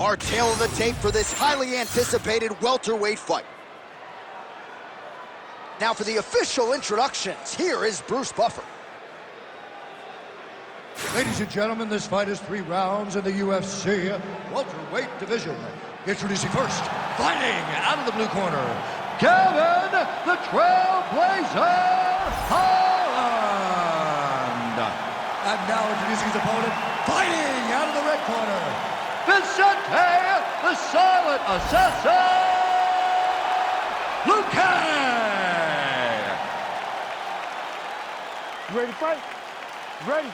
Our tail of the tape for this highly anticipated welterweight fight. Now for the official introductions, here is Bruce Buffer. Ladies and gentlemen, this fight is 3 rounds in the UFC welterweight division. Introducing first, fighting out of the blue corner, Kevin the Trailblazer Holland. And now introducing his opponent, fighting out of the red corner, Vicente the Silent Assassin Luque. You ready to fight? You ready?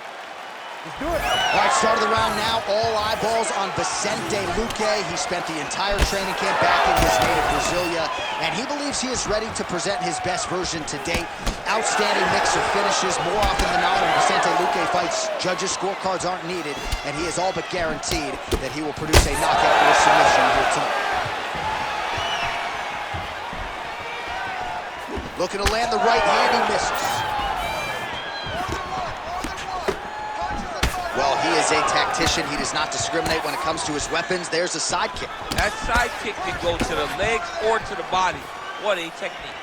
Let's do it. All right, start of the round now. All eyeballs on Vicente Luque. He spent the entire training camp back in his native Brasilia, and he believes he is ready to present his best version to date. Outstanding mix of finishes. More often than not, when Vicente Luque fights, judges' scorecards aren't needed, and he is all but guaranteed that he will produce a knockout or submission here tonight. Looking to land the right hand, he misses. Well, he is a tactician. He does not discriminate when it comes to his weapons. There's a side kick. That side kick can go to the legs or to the body. What a technique.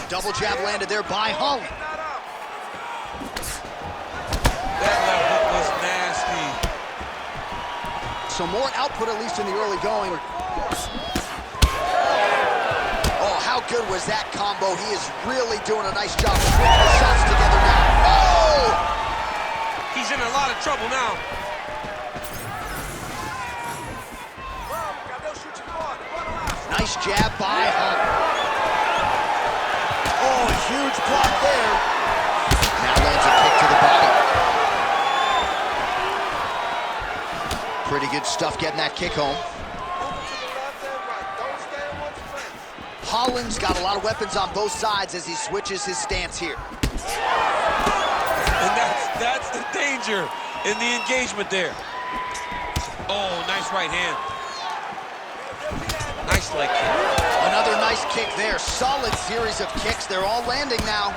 Double jab landed there by Holland. That left hook was nasty. So more output, at least in the early going. How good was that combo? He is really doing a nice job stringing the shots together now. Oh! He's in a lot of trouble now. Nice jab by Holland. Oh, huge block there. Now lands a kick to the body. Pretty good stuff getting that kick home. Holland's got a lot of weapons on both sides as he switches his stance here. And that's the danger in the engagement there. Oh, nice right hand. Nice leg kick. Another nice kick there. Solid series of kicks. They're all landing now.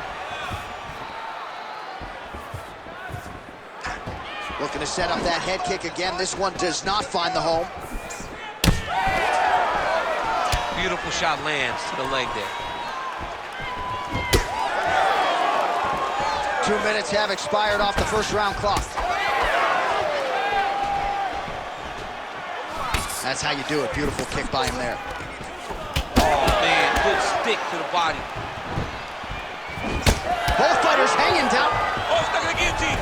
Looking to set up that head kick again. This one does not find the home. Beautiful shot lands to the leg there. 2 minutes have expired off the first round clock. That's how you do it. Beautiful kick by him there. Oh, man, good stick to the body. Both fighters hanging down. Oh, stuck in the guillotine.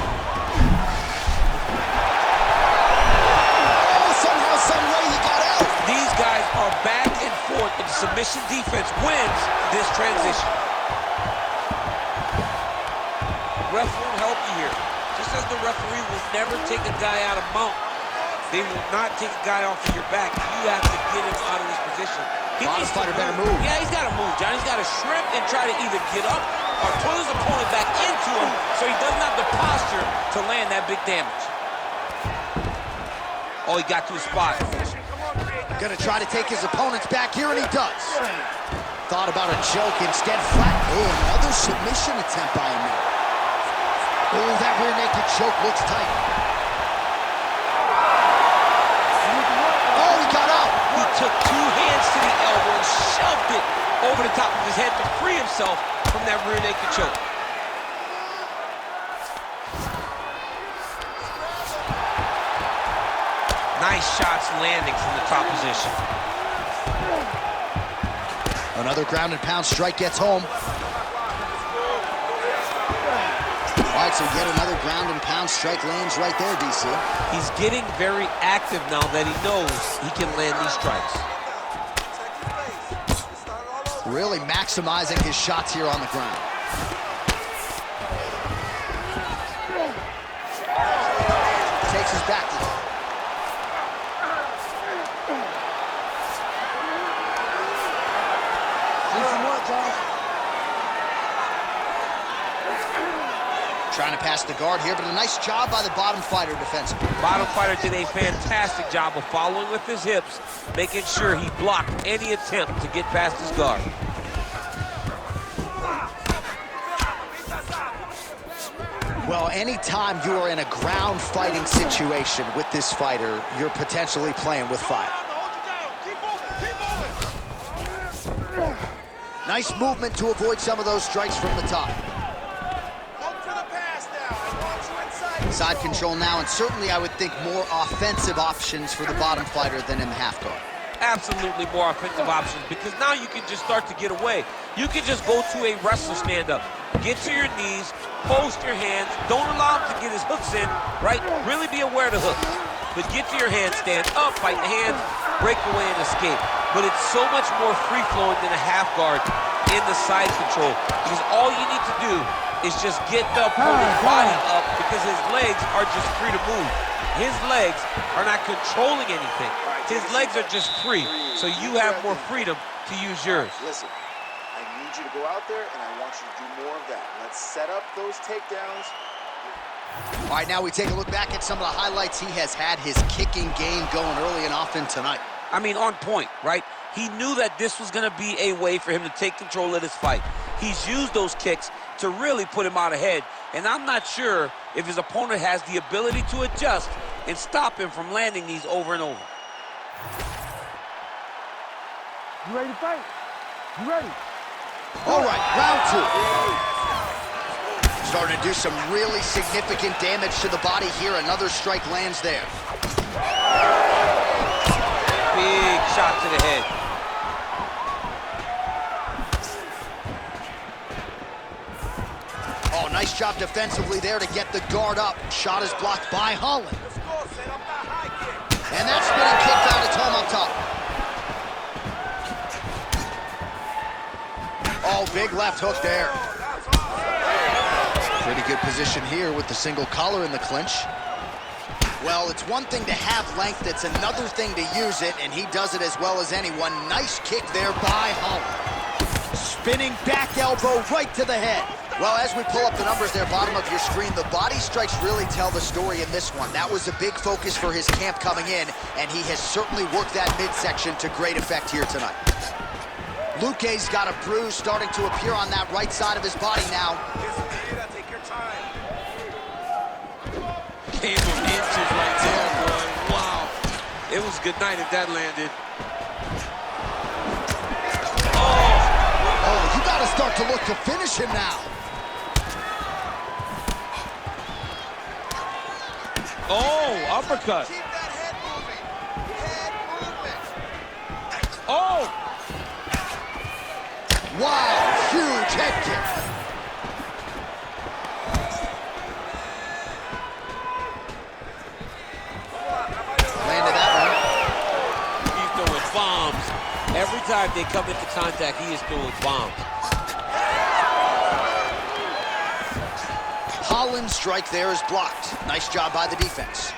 Oh, somehow, some way he got out. These guys are back and forth, and the submission defense wins this transition. Ref won't help you here. Just as the referee will never take a guy out of mount, they will not take a guy off of your back. You have to get him out of this position. He needs to fighter better move. Yeah, he's got to move, John. He's got to shrimp and try to either get up or pull his opponent back into him so he doesn't have the posture to land that big damage. Oh, he got to his spot. Gonna try to take his opponents back here, and he does. Thought about a choke, instead flat. Oh, another submission attempt by him there. Oh, that rear naked choke looks tight. Oh, he got up. He took 2 hands to the elbow and shoved it over the top of his head to free himself from that rear naked choke. Nice shots landing from the top position. Another ground and pound strike gets home. All right, so yet another ground and pound strike lands right there, DC. He's getting very active now that he knows he can land these strikes. Really maximizing his shots here on the ground. Takes his back. Trying to pass the guard here, but a nice job by the bottom fighter defensively. Bottom fighter did a fantastic job of following with his hips, making sure he blocked any attempt to get past his guard. Well, anytime you are in a ground fighting situation with this fighter, you're potentially playing with fire. Nice movement to avoid some of those strikes from the top. Side control now, and certainly I would think more offensive options for the bottom fighter than in the half guard. Absolutely more offensive options, because now you can just start to get away. You can just go to a wrestler stand-up. Get to your knees, post your hands, don't allow him to get his hooks in, right? Really be aware of the hooks. But get to your hands, stand up, fight the hands, break away and escape. But it's so much more free-flowing than a half guard in the side control, because all you need to do is just get the opponent's body up, because his legs are just free to move. His legs are not controlling anything. His legs are just free, so you have more freedom to use yours. Listen, I need you to go out there, and I want you to do more of that. Let's set up those takedowns. All right, now we take a look back at some of the highlights. He has had his kicking game going early and often tonight. I mean, on point, right? He knew that this was going to be a way for him to take control of this fight. He's used those kicks to really put him out ahead, and I'm not sure if his opponent has the ability to adjust and stop him from landing these over and over. You ready to fight? You ready? All right, round two. Starting to do some really significant damage to the body here. Another strike lands there. Big shot to the head. Oh, nice job defensively there to get the guard up. Shot is blocked by Holland. And that spinning kick found its home up top. Oh, big left hook there. Pretty good position here with the single collar in the clinch. Well, it's one thing to have length, it's another thing to use it, and he does it as well as anyone. Nice kick there by Holland. Spinning back elbow right to the head. Well, as we pull up the numbers there, bottom of your screen, the body strikes really tell the story in this one. That was a big focus for his camp coming in, and he has certainly worked that midsection to great effect here tonight. Luque's got a bruise starting to appear on that right side of his body now. Came from inches right there, boy. Wow. It was good night if that landed. Oh, you got to start to look to finish him now. Oh, uppercut. Keep that head moving. Head movement. Oh! Wow, huge head kick. Landed that one. He's throwing bombs. Every time they come into contact, he is throwing bombs. Holland's strike there is blocked. Nice job by the defense.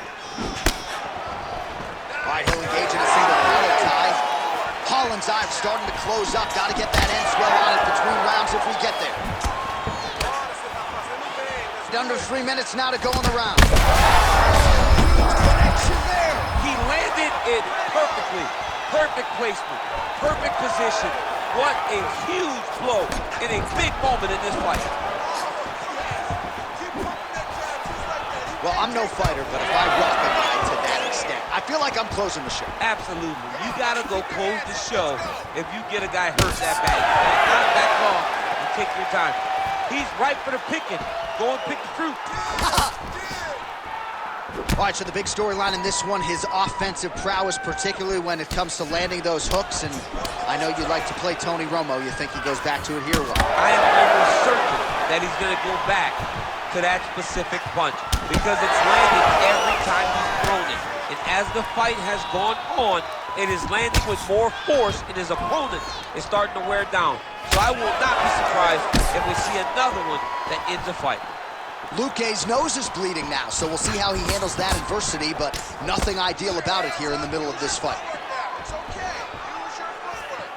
All right, he'll engage in a single collar tie. Holland's eye starting to close up. Got to get that end swell on it between rounds if we get there. Under 3 minutes now to go in the round. Connection there. He landed it perfectly. Perfect placement. Perfect position. What a huge blow in a big moment in this fight. Well, I'm no fighter, but if I rock a guy to that extent, I feel like I'm closing the show. Absolutely. You got to go close the show if you get a guy hurt that bad. Not back off and take your time. He's ripe for the picking. Go and pick the fruit. All right, so the big storyline in this one, his offensive prowess, particularly when it comes to landing those hooks. And I know you like to play Tony Romo. You think he goes back to it here? I am almost certain that he's going to go back to that specific punch because it's landed every time he's thrown it. And as the fight has gone on, it is landing with more force, and his opponent is starting to wear down. So I will not be surprised if we see another one that ends the fight. Luque's nose is bleeding now, so we'll see how he handles that adversity, but nothing ideal about it here in the middle of this fight. It's okay. Use your footwork.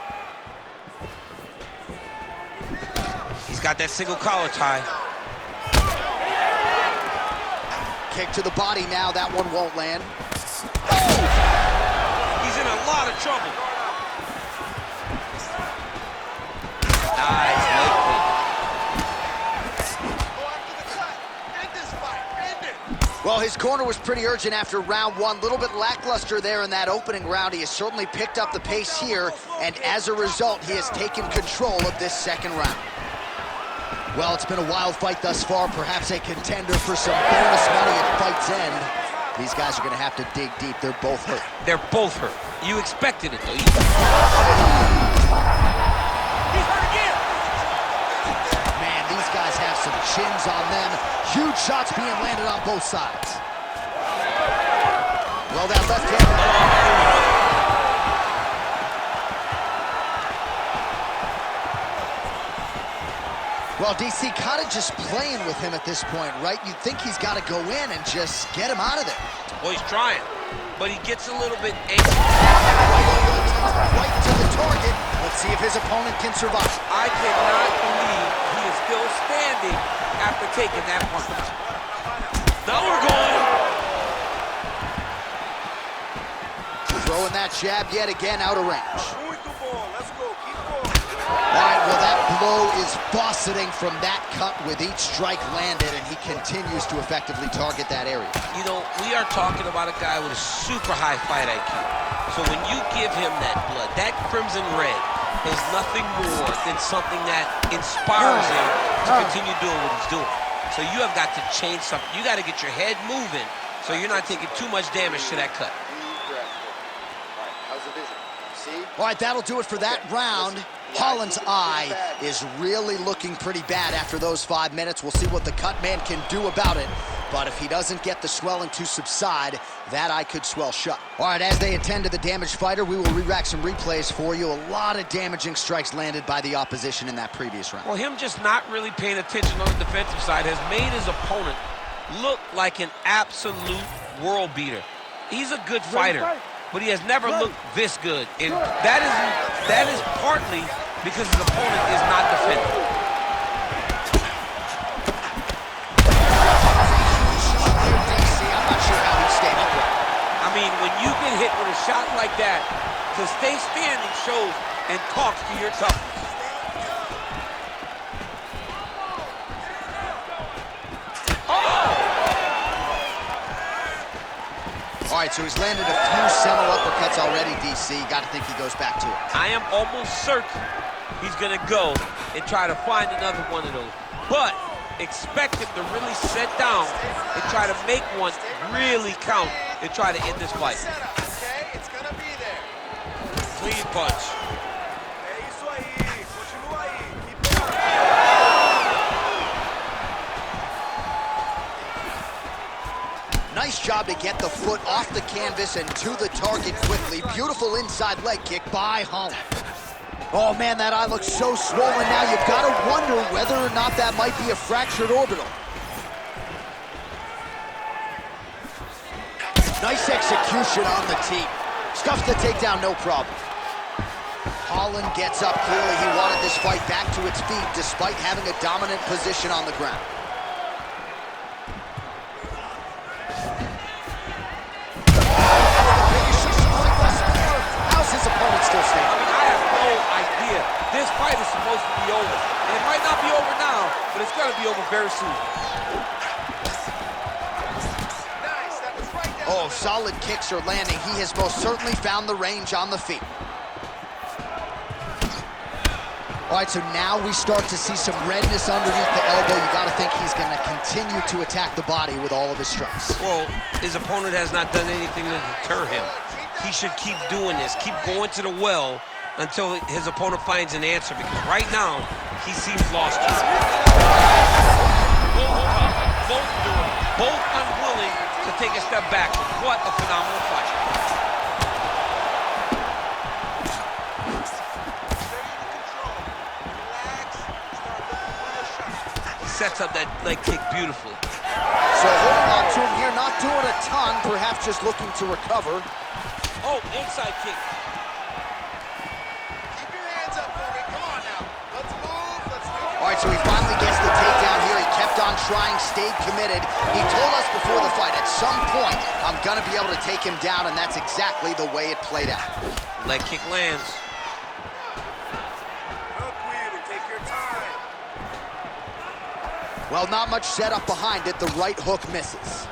He's got that single collar tie. Kick to the body now, that one won't land. He's in a lot of trouble. Nice leg kick. Go after the cut. End this Well, his corner was pretty urgent after round one. A little bit lackluster there in that opening round. He has certainly picked up the pace here, and as a result, he has taken control of this second round. Well, it's been a wild fight thus far, perhaps a contender for some bonus money at fight's end. These guys are gonna have to dig deep. They're both hurt. They're both hurt. You expected it, though. He's hurt again. Man, these guys have some chins on them. Huge shots being landed on both sides. Well, that left hand. Well, DC kind of just playing with him at this point, right? You'd think he's got to go in and just get him out of there. Well, he's trying, but he gets a little bit anxious. Right to the target. Let's see if his opponent can survive. I cannot believe he is still standing after taking that punch. Now we're going. Throwing that jab yet again out of range. Let's go. Keep going. All right, well, that blow is fauceting from that cut with each strike landed, and he continues to effectively target that area. You know, we are talking about a guy with a super high fight IQ. So when you give him that blood, that crimson red is nothing more than something that inspires him to continue doing what he's doing. So you have got to change something. You got to get your head moving so you're not taking too much damage to that cut. All right, how's the vision? See? All right, that'll do it for that round. Holland's eye is really looking pretty bad after those 5 minutes. We'll see what the cut man can do about it. But if he doesn't get the swelling to subside, that eye could swell shut. All right, as they attend to the damaged fighter, we will re-rack some replays for you. A lot of damaging strikes landed by the opposition in that previous round. Well, him just not really paying attention on the defensive side has made his opponent look like an absolute world beater. He's a good fighter, but he has never looked this good. And that is partly because his opponent is not defending. I mean, when you get hit with a shot like that, to stay standing shows and talks to your toughness. All right, so he's landed a few seminal uppercuts already, DC. Got to think he goes back to it. I am almost certain he's going to go and try to find another one of those. But expect him to really sit down and try to make one really count and try to end this fight. Okay, it's gonna be there. Clean punch. É isso aí. Continua aí. Keep Nice job to get the foot off the canvas and to the target quickly. Beautiful inside leg kick by Holland. Oh man, that eye looks so swollen now. You've got to wonder whether or not that might be a fractured orbital. Nice execution on the tee. Stuffs the takedown, no problem. Holland gets up. Clearly he wanted this fight back to its feet despite having a dominant position on the ground. How's his opponent still standing? I mean, I have no idea. This fight is supposed to be over. And it might not be over now, but it's going to be over very soon. Oh, solid kicks are landing. He has most certainly found the range on the feet. All right, so now we start to see some redness underneath the elbow. You got to think he's going to continue to attack the body with all of his strikes. Well, his opponent has not done anything to deter him. He should keep doing this, keep going to the well until his opponent finds an answer, because right now, he seems lost. Both unwilling to take a step back. What a phenomenal fight. He sets up that leg kick beautifully. So holding on to him here, not doing a ton, perhaps just looking to recover. Oh, inside kick. Keep your hands up for me. Come on now. Let's move. Let's move. All right, so he finally gets the takedown here. He kept on trying, stayed committed. He told us before the fight, at some point, I'm going to be able to take him down, and that's exactly the way it played out. Leg kick lands. Look, Weaver, take your time. Well, not much setup behind it. The right hook misses.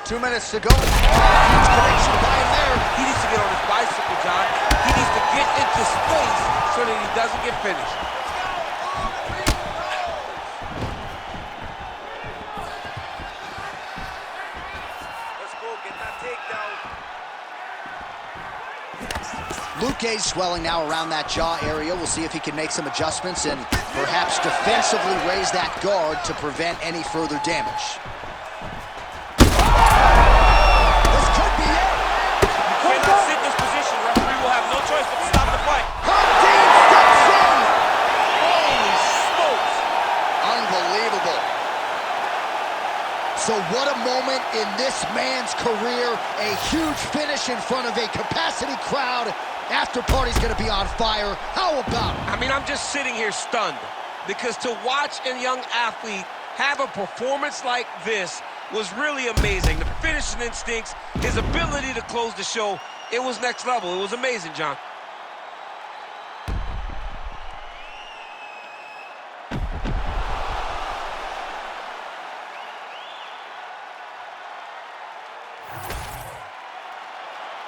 2 minutes to go. Huge connection by him there. He needs to get on his bicycle, John. He needs to get into space so that he doesn't get finished. Let's go, get that takedown. Luque swelling now around that jaw area. We'll see if he can make some adjustments and perhaps defensively raise that guard to prevent any further damage. This could be it. You cannot sit in this position. Referee will have no choice but to stop the fight. Dean steps in. Holy smokes. Unbelievable. So what a moment in this man's career. A huge finish in front of a capacity crowd. After party's gonna be on fire. How about it? I mean, I'm just sitting here stunned because to watch a young athlete have a performance like this was really amazing. The finishing instincts, his ability to close the show, it was next level. It was amazing, John.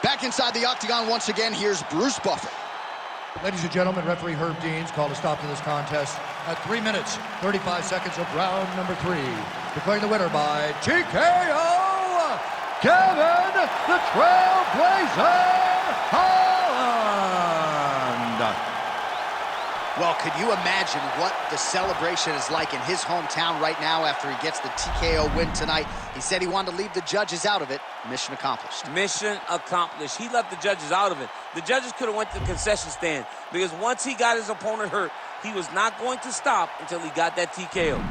Back inside the octagon once again, here's Bruce Buffer. Ladies and gentlemen, referee Herb Dean's called a stop to this contest at 3 minutes, 35 seconds of round number 3. Declaring the winner by TKO, Kevin the Trailblazer Holland. Well, could you imagine what the celebration is like in his hometown right now after he gets the TKO win tonight? He said he wanted to leave the judges out of it. Mission accomplished. Mission accomplished. He left the judges out of it. The judges could have went to the concession stand because once he got his opponent hurt, he was not going to stop until he got that TKO.